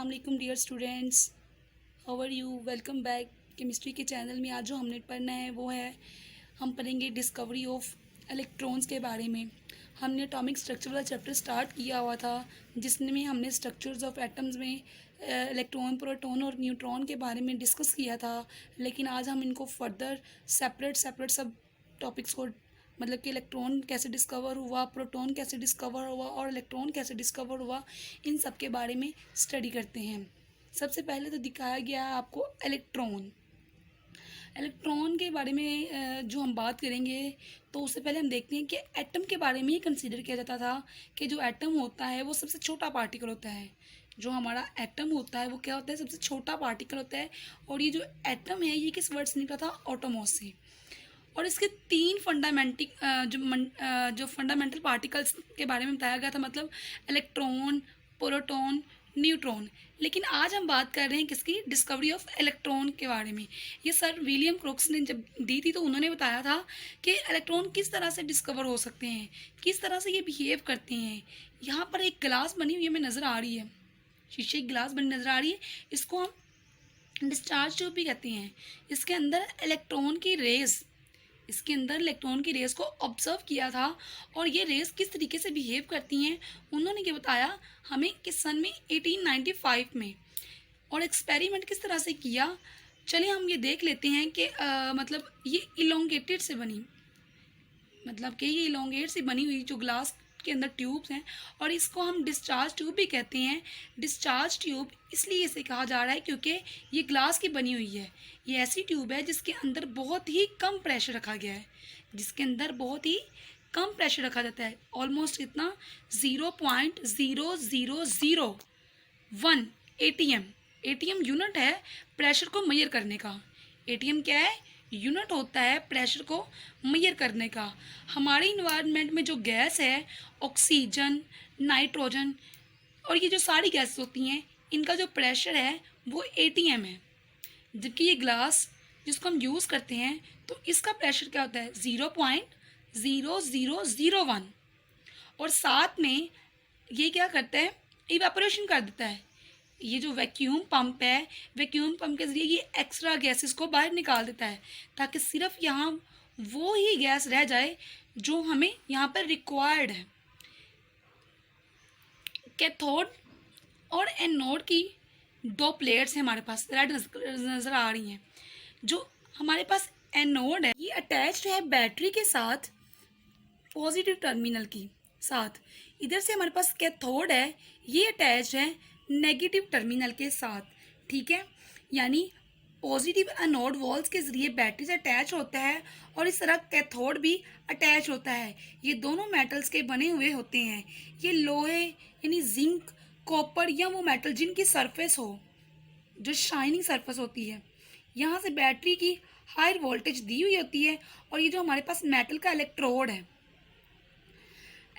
अस्सलाम वालेकुम dear students, how are you. Welcome back chemistry के चैनल में। आज जो हमने पढ़ना है वो है, हम पढ़ेंगे डिस्कवरी ऑफ इलेक्ट्रॉन्स के बारे में। हमने एटॉमिक स्ट्रक्चर वाला चैप्टर स्टार्ट किया हुआ था, जिसमें हमने स्ट्रक्चर्स ऑफ एटम्स में इलेक्ट्रॉन, प्रोटॉन और न्यूट्रॉन के बारे में डिस्कस किया था। लेकिन आज हम इनको फर्दर सेपरेट सब टॉपिक्स को, मतलब कि इलेक्ट्रॉन कैसे डिस्कवर हुआ, प्रोटॉन कैसे डिस्कवर हुआ और इलेक्ट्रॉन कैसे डिस्कवर हुआ, इन सब के बारे में स्टडी करते हैं। सबसे पहले तो दिखाया गया है आपको इलेक्ट्रॉन। इलेक्ट्रॉन के बारे में जो हम बात करेंगे, तो उससे पहले हम देखते हैं कि एटम के बारे में ही कंसीडर किया जाता था कि जो एटम होता है वो सबसे छोटा पार्टिकल होता है। जो हमारा एटम होता है वो क्या होता है, सबसे छोटा पार्टिकल होता है। और ये जो एटम है ये किस वर्ड से निकला था, ऑटोमॉस से। और इसके तीन जो फंडामेंटल पार्टिकल्स के बारे में बताया गया था, मतलब इलेक्ट्रॉन, प्रोटॉन, न्यूट्रॉन। लेकिन आज हम बात कर रहे हैं किसकी, डिस्कवरी ऑफ इलेक्ट्रॉन के बारे में। ये सर विलियम क्रोक्स ने जब दी थी तो उन्होंने बताया था कि इलेक्ट्रॉन किस तरह से डिस्कवर हो सकते हैं, किस तरह से ये बिहेव करते हैं। यहाँ पर एक गिलास बनी हुई हमें नज़र आ रही है, शीशे की गिलास बनी नज़र आ रही है। इसको हम डिस्चार्ज ट्यूब भी कहते हैं। इसके अंदर इलेक्ट्रॉन की रेस को ऑब्जर्व किया था। और ये रेस किस तरीके से बिहेव करती हैं उन्होंने ये बताया हमें कि सन में 1895 में। और एक्सपेरिमेंट किस तरह से किया, चलिए हम ये देख लेते हैं कि मतलब ये इलोंगेटेड से बनी, मतलब कि ये इलोंगेट से बनी हुई जो ग्लास के अंदर ट्यूब्स हैं, और इसको हम डिस्चार्ज ट्यूब भी कहते हैं। डिस्चार्ज ट्यूब इसलिए इसे कहा जा रहा है क्योंकि ये ग्लास की बनी हुई है। ये ऐसी ट्यूब है जिसके अंदर बहुत ही कम प्रेशर रखा गया है, जिसके अंदर बहुत ही कम प्रेशर रखा जाता है। ऑलमोस्ट कितना, 0.0001 एटीएम। एटीएम यूनिट है प्रेशर को मेजर करने का। एटीएम क्या है, यूनिट होता है प्रेशर को मेजर करने का। हमारे इन्वायरमेंट में जो गैस है, ऑक्सीजन, नाइट्रोजन और ये जो सारी गैसेस होती हैं, इनका जो प्रेशर है वो एटीएम है। जबकि ये ग्लास जिसको हम यूज़ करते हैं, तो इसका प्रेशर क्या होता है, 0.0001। और साथ में ये क्या करता है, इवेपोरेशन कर देता है। ये जो वैक्यूम पंप है, वैक्यूम पंप के ज़रिए ये एक्स्ट्रा गैसेस को बाहर निकाल देता है, ताकि सिर्फ यहाँ वो ही गैस रह जाए जो हमें यहाँ पर रिक्वायर्ड है। कैथोड और एनोड की दो प्लेट्स हैं हमारे पास, रेड नज़र आ रही हैं। जो हमारे पास एनोड है ये अटैच्ड है बैटरी के साथ, पॉजिटिव टर्मिनल की साथ। इधर से हमारे पास कैथोड है, ये अटैच है नेगेटिव टर्मिनल के साथ। ठीक है, यानी पॉजिटिव एनोड वॉल्स के ज़रिए बैटरी से अटैच होता है और इस तरह कैथोड भी अटैच होता है। ये दोनों मेटल्स के बने हुए होते हैं। ये लोहे यानी जिंक, कॉपर या वो मेटल जिनकी सरफेस हो, जो शाइनिंग सरफेस होती है। यहाँ से बैटरी की हाई वोल्टेज दी हुई होती है। और ये जो हमारे पास मेटल का इलेक्ट्रोड है,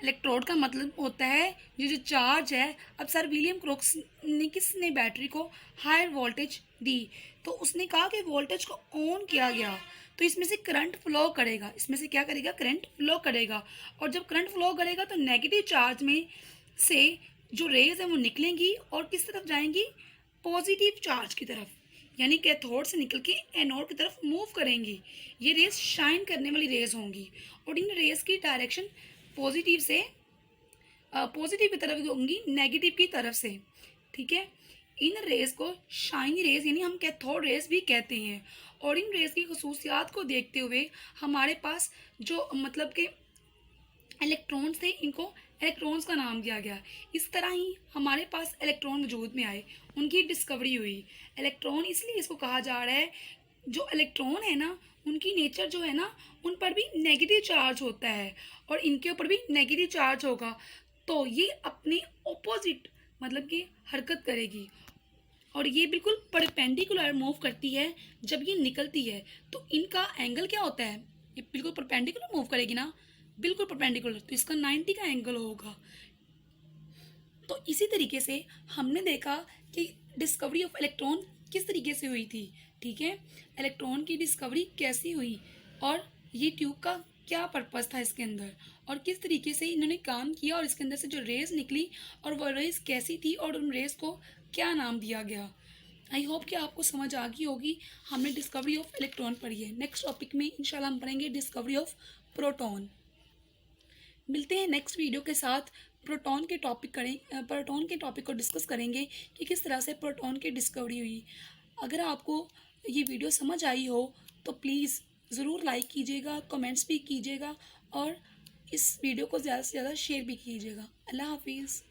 इलेक्ट्रोड का मतलब होता है ये जो चार्ज है। अब सर विलियम क्रोक्स ने किसने बैटरी को हायर वोल्टेज दी, तो उसने कहा कि वोल्टेज को ऑन किया गया तो इसमें से करंट फ्लो करेगा, इसमें से क्या करेगा, करंट फ्लो करेगा। और जब करंट फ्लो करेगा तो नेगेटिव चार्ज में से जो रेज है वो निकलेंगी और किस तरफ जाएंगी, पॉजिटिव चार्ज की तरफ, यानी कैथोड से निकल के एनोड की तरफ मूव करेंगी। ये रेज शाइन करने वाली रेज होंगी और इन रेज की डायरेक्शन पॉजिटिव की तरफ होंगी, नेगेटिव की तरफ से। ठीक है, इन रेस को शाइनी रेस यानी हम कैथोड रेस भी कहते हैं। और इन रेस की खसूसियात को देखते हुए हमारे पास जो मतलब के इलेक्ट्रॉन्स थे, इनको इलेक्ट्रॉन्स का नाम दिया गया। इस तरह ही हमारे पास इलेक्ट्रॉन वजूद में आए, उनकी डिस्कवरी हुई। इलेक्ट्रॉन इसलिए इसको कहा जा रहा है, जो इलेक्ट्रॉन है ना उनकी नेचर जो है ना, उन पर भी नेगेटिव चार्ज होता है और इनके ऊपर भी नेगेटिव चार्ज होगा, तो ये अपने ऑपोजिट मतलब कि हरकत करेगी। और ये बिल्कुल परपेंडिकुलर मूव करती है जब ये निकलती है, तो इनका एंगल क्या होता है, ये बिल्कुल परपेंडिकुलर मूव करेगी ना, बिल्कुल परपेंडिकुलर, तो इसका 90 का एंगल होगा। तो इसी तरीके से हमने देखा कि डिस्कवरी ऑफ इलेक्ट्रॉन किस तरीके से हुई थी। ठीक है, इलेक्ट्रॉन की डिस्कवरी कैसी हुई और ये ट्यूब का क्या पर्पस था इसके अंदर और किस तरीके से इन्होंने काम किया और इसके अंदर से जो रेज़ निकली और वो रेज़ कैसी थी और उन रेज़ को क्या नाम दिया गया। आई होप कि आपको समझ आ गई होगी। हमने डिस्कवरी ऑफ इलेक्ट्रॉन पढ़ी है। नेक्स्ट टॉपिक में इंशाल्लाह हम पढ़ेंगे डिस्कवरी ऑफ प्रोटॉन। मिलते हैं नेक्स्ट वीडियो के साथ। प्रोटॉन के टॉपिक को डिस्कस करेंगे कि किस तरह से प्रोटॉन की डिस्कवरी हुई। अगर आपको ये वीडियो समझ आई हो तो प्लीज़ ज़रूर लाइक कीजिएगा, कमेंट्स भी कीजिएगा और इस वीडियो को ज़्यादा से ज़्यादा शेयर भी कीजिएगा। अल्लाह हाफिज़।